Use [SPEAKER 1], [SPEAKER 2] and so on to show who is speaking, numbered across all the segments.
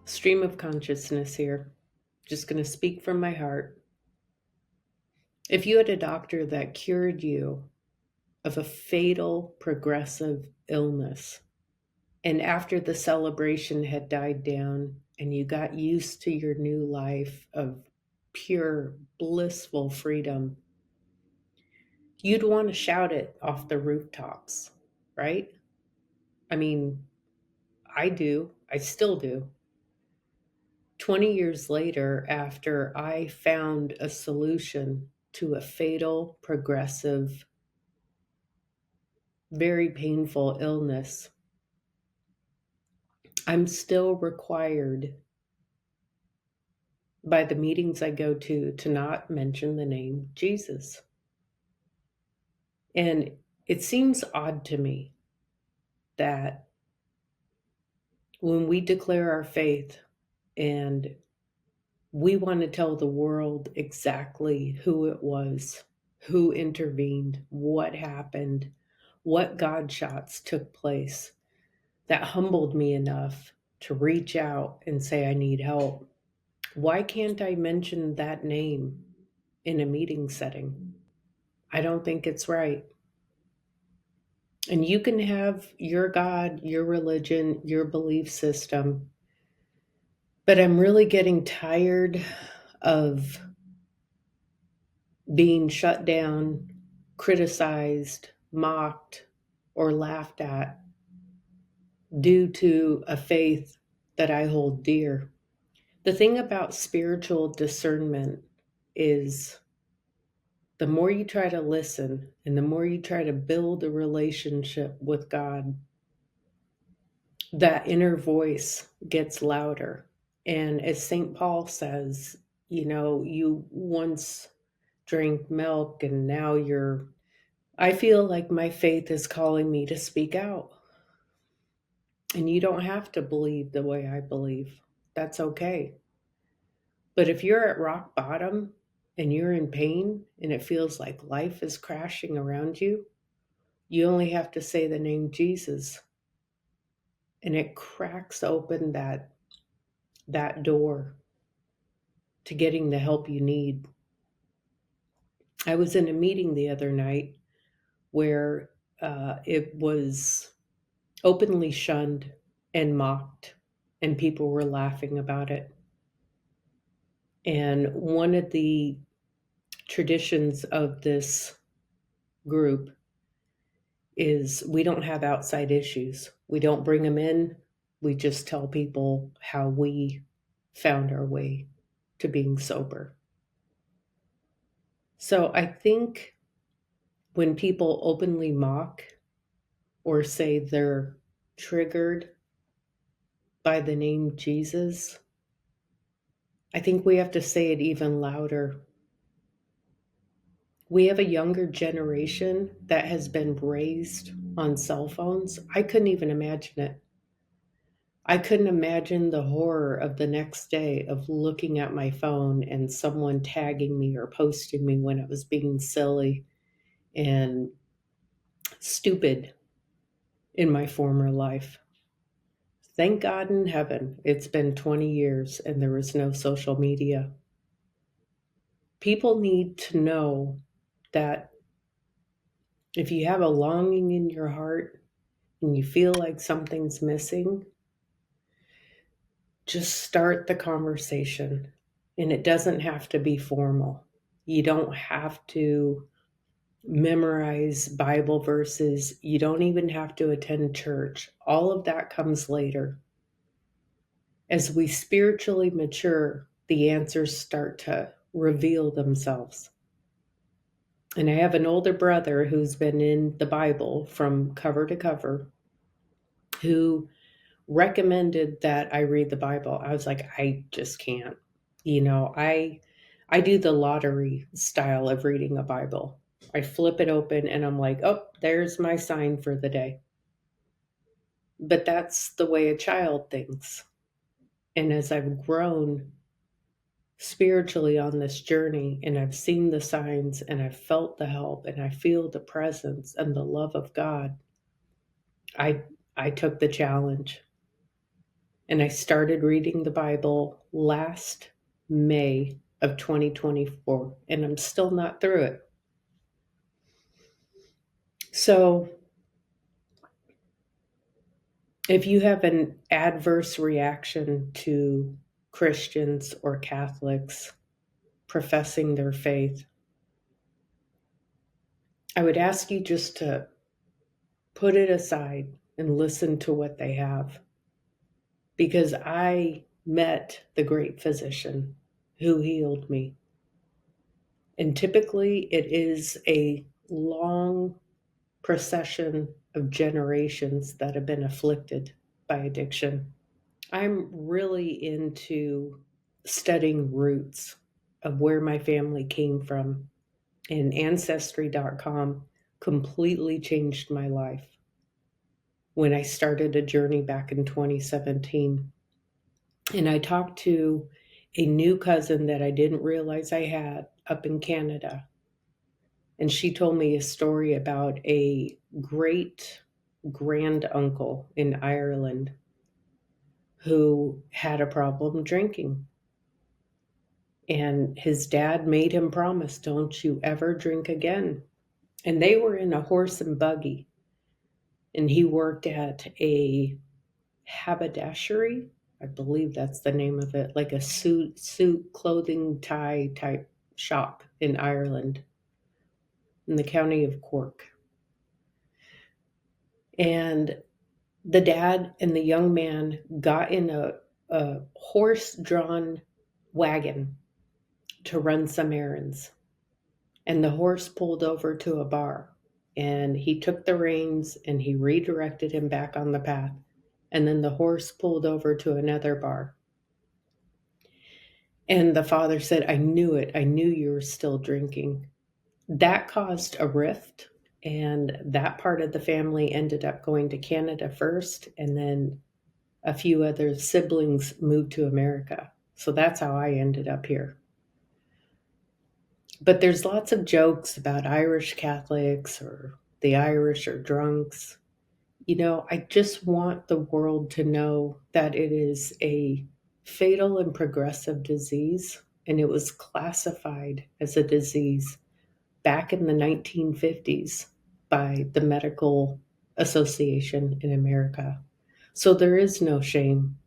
[SPEAKER 1] Stream of consciousness here. Just going to speak from my heart. If you had a doctor that cured you of a fatal progressive illness, and after the celebration had died down and you got used to your new life of pure, blissful freedom, you'd want to shout it off the rooftops, right? I mean, I do. I still do. 20 years later, after I found a solution to a fatal, progressive, very painful illness, I'm still required by the meetings I go to not mention the name Jesus. And it seems odd to me that when we declare our faith and we want to tell the world exactly who it was, who intervened, what happened, what God shots took place, that humbled me enough to reach out and say, I need help. Why can't I mention that name in a meeting setting? I don't think it's right. And you can have your God, your religion, your belief system, but I'm really getting tired of being shut down, criticized, mocked, or laughed at due to a faith that I hold dear. The thing about spiritual discernment is the more you try to listen and the more you try to build a relationship with God, that inner voice gets louder. And as St. Paul says, you once drank milk and now you're. I feel like my faith is calling me to speak out. And you don't have to believe the way I believe. That's okay. But if you're at rock bottom and you're in pain and it feels like life is crashing around you, you only have to say the name Jesus and it cracks open that door to getting the help you need. I was in a meeting the other night where it was openly shunned and mocked, and people were laughing about it. And one of the traditions of this group is we don't have outside issues. We don't bring them in. We just tell people how we found our way to being sober. So I think when people openly mock or say they're triggered by the name Jesus, I think we have to say it even louder. We have a younger generation that has been raised on cell phones. I couldn't even imagine it. I couldn't imagine the horror of the next day of looking at my phone and someone tagging me or posting me when it was being silly and stupid in my former life. Thank God in heaven, it's been 20 years and there was no social media. People need to know that if you have a longing in your heart and you feel like something's missing, just start the conversation. And it doesn't have to be formal. You don't have to memorize Bible verses. You don't even have to attend church. All of that comes later. As we spiritually mature, the answers start to reveal themselves. And I have an older brother who's been in the Bible from cover to cover who recommended that I read the Bible. I was like, I just can't. I do the lottery style of reading a Bible. I flip it open and I'm like, oh, there's my sign for the day. But that's the way a child thinks. And as I've grown spiritually on this journey and I've seen the signs and I've felt the help and I feel the presence and the love of God, I I took the challenge. And I started reading the Bible last May of 2024, and I'm still not through it. So if you have an adverse reaction to Christians or Catholics professing their faith, I would ask you just to put it aside and listen to what they have. Because I met the great physician who healed me. And typically it is a long procession of generations that have been afflicted by addiction. I'm really into studying roots of where my family came from, and ancestry.com completely changed my life when I started a journey back in 2017. And I talked to a new cousin that I didn't realize I had up in Canada. And she told me a story about a great grand uncle in Ireland who had a problem drinking. And his dad made him promise, don't you ever drink again. And they were in a horse and buggy. And he worked at a haberdashery. I believe that's the name of it, like a suit clothing tie type shop in Ireland, in the county of Cork. And the dad and the young man got in a horse-drawn wagon to run some errands. And the horse pulled over to a bar. And he took the reins and he redirected him back on the path. And then the horse pulled over to another bar. And the father said, I knew it. I knew you were still drinking. That caused a rift. And that part of the family ended up going to Canada first. And then a few other siblings moved to America. So that's how I ended up here. But there's lots of jokes about Irish Catholics or the Irish are drunks. You know, I just want the world to know that it is a fatal and progressive disease, and it was classified as a disease back in the 1950s by the Medical Association in America. So there is no shame.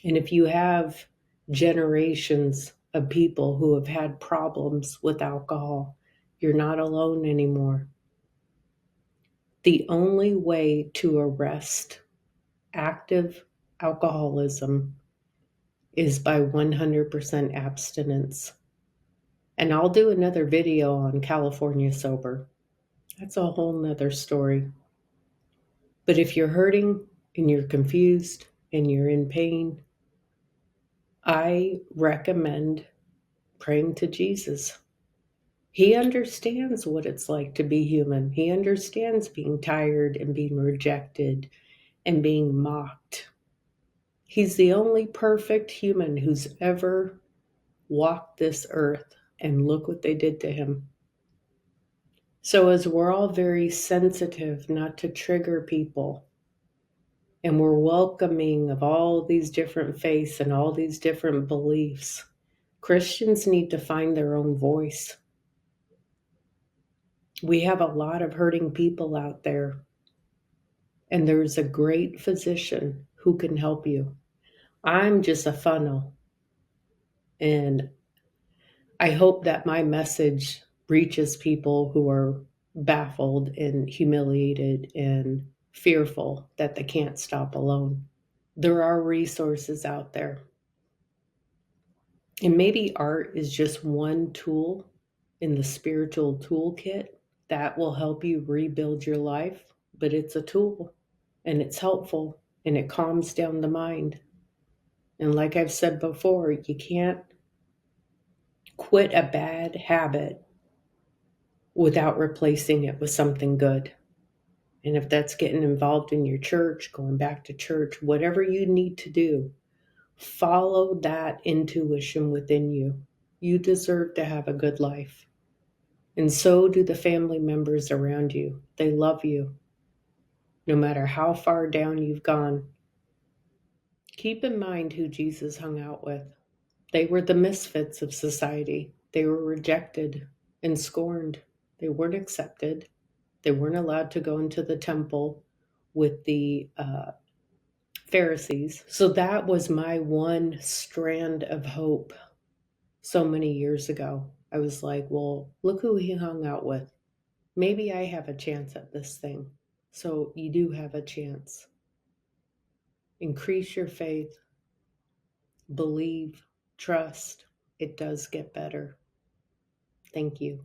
[SPEAKER 1] And if you have generations of people who have had problems with alcohol, you're not alone anymore. The only way to arrest active alcoholism is by 100% abstinence. And I'll do another video on California sober. That's a whole nother story. But if you're hurting and you're confused and you're in pain, I recommend praying to Jesus. He understands what it's like to be human. He understands being tired and being rejected and being mocked. He's the only perfect human who's ever walked this earth, and look what they did to him. So as we're all very sensitive not to trigger people, and we're welcoming of all these different faiths and all these different beliefs, Christians need to find their own voice. We have a lot of hurting people out there, and there's a great physician who can help you. I'm just a funnel, and I hope that my message reaches people who are baffled and humiliated and fearful that they can't stop alone. There are resources out there. And maybe art is just one tool in the spiritual toolkit that will help you rebuild your life, but it's a tool and it's helpful and it calms down the mind. And like I've said before, you can't quit a bad habit without replacing it with something good. And if that's getting involved in your church, going back to church, whatever you need to do, follow that intuition within you. You deserve to have a good life. And so do the family members around you. They love you, no matter how far down you've gone. Keep in mind who Jesus hung out with. They were the misfits of society. They were rejected and scorned. They weren't accepted. They weren't allowed to go into the temple with the Pharisees. So that was my one strand of hope so many years ago. I was like, well, look who he hung out with. Maybe I have a chance at this thing. So you do have a chance. Increase your faith, believe, trust. It does get better. Thank you.